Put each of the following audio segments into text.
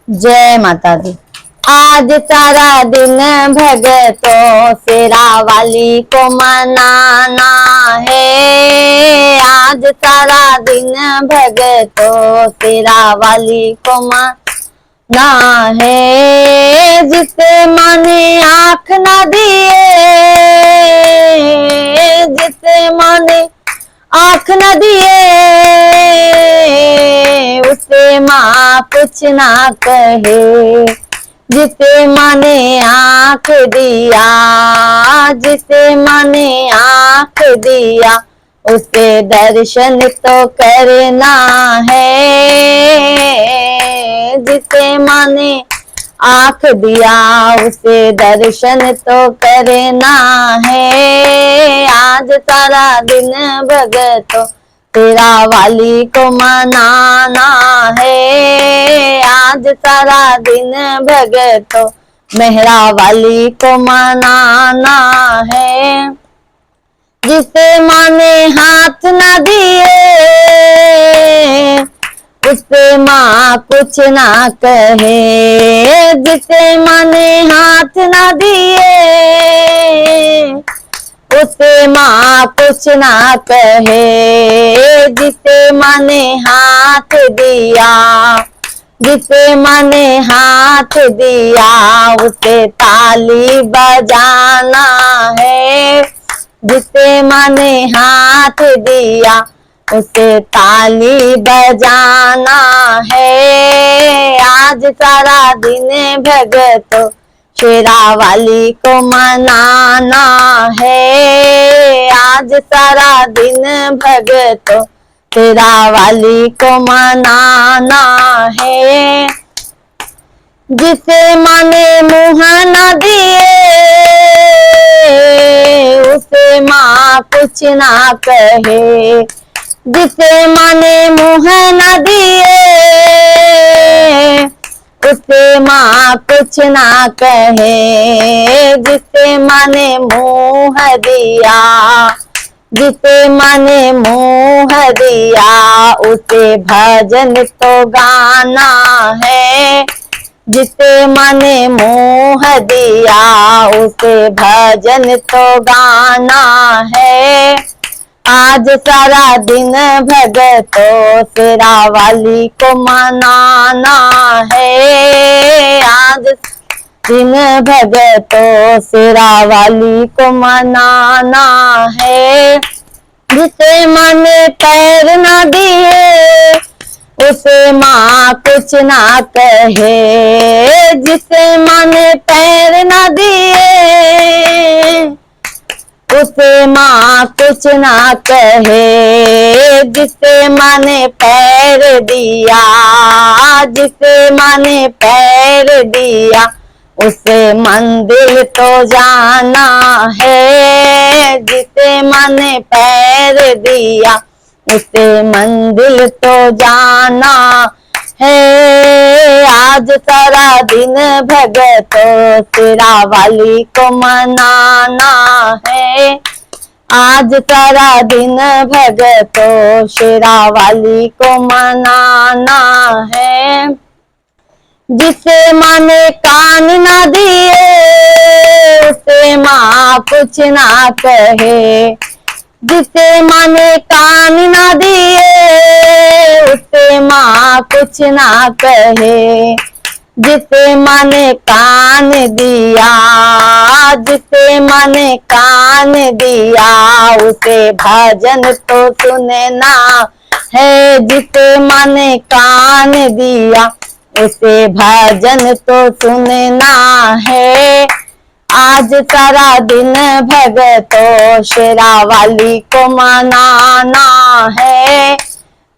जय माता दी। आज सारा दिन भगतों शेरा वाली को मनाना है। आज सारा दिन भगतों शेरा वाली को मनाना है। जिसे माने आँख न दिए, जिसे माने आँख न दिए, उसे माँ कुछ ना कहे। जिसे माने आँख दिया, जिसे माने आँख दिया, उसे दर्शन तो करना है। जिसे माने आँख दिया, उसे दर्शन तो करना है। आज सारा दिन भगतों शेरा वाली को मनाना है। आज सारा दिन भगतों मेहरा वाली को मनाना है। जिसे माने हाथ न दिए, उससे माँ कुछ ना कहे। जिसे माने हाथ न दिए, उसे माँ कुछ ना कहे। जिसे माने हाथ दिया, जिसे माने हाथ दिया, उसे ताली बजाना है। जिसे माने हाथ दिया, उसे ताली बजाना है। आज सारा दिन भगतों शेरा वाली को मनाना है। आज सारा दिन भगतों शेरा वाली को मनाना है। जिसे माने मुँह न दिए, उसे माँ कुछ ना कहे। जिसे माने मुँह न दिए, उसे माँ कुछ ना कहे। जिसे माने मुँह दिया, जिसे माने मुँह दिया, उसे भजन तो गाना है। जिसे माने मुँह दिया, उसे भजन तो गाना है। आज सारा दिन भगतों शेरा वाली को मनाना है। आज दिन भगतों शेरा वाली को मनाना है। जिसे माने पैर न दिए, उसे माँ कुछ ना कहे। जिसे माने पैर न दिए, उसे माँ कुछ ना कहे। जिसे माने पैर दिया, जिसे माने पैर दिया, उसे मंदिर तो जाना है। जिसे माने पैर दिया, उसे मंदिर तो जाना है। आज सारा दिन भगतों शेरा वाली को मनाना है। आज सारा दिन भगतों शेरा वाली को मनाना है। जिसे माने कान न दिए, उसे माँ कुछ ना कहे। जिसे माने कान न दिए, उसे माँ कुछ ना कहे। जिसे माने कान दिया, जिसे माने कान दिया, उसे भजन तो सुनना है। जिसे माने कान दिया, उसे भजन तो सुनना है। आज सारा दिन भगतों शेरा वाली को मनाना है।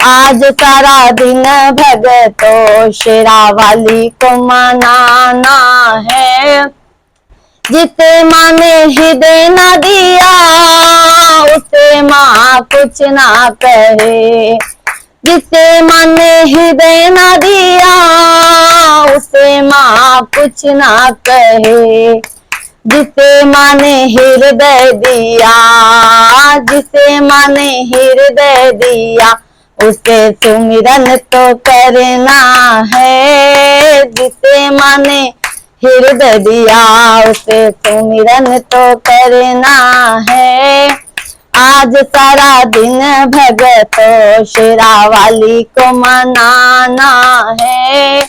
आज सारा दिन भगतों शेरा वाली को मनाना है। जिसे माने हृदय न दिया, उसे माँ कुछ ना कहे। जिसे माने हृदय न दिया, उसे माँ कुछ ना कहे। जिसे माने हृदय दिया, जिसे माने हृदय दिया, उसे सुमिरन तो करना है। जिसे माने हृदय दिया उसे सुमिरन तो करना है। आज सारा दिन भगतों शेरा वाली को मनाना है।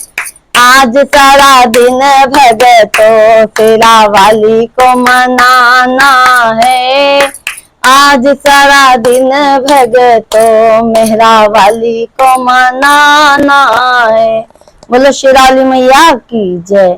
आज सारा दिन भगतों शेरा वाली को मनाना है। आज सारा दिन भगतों मेहरा वाली को मनाना है। बोलो शेरा वाली मैया की जय।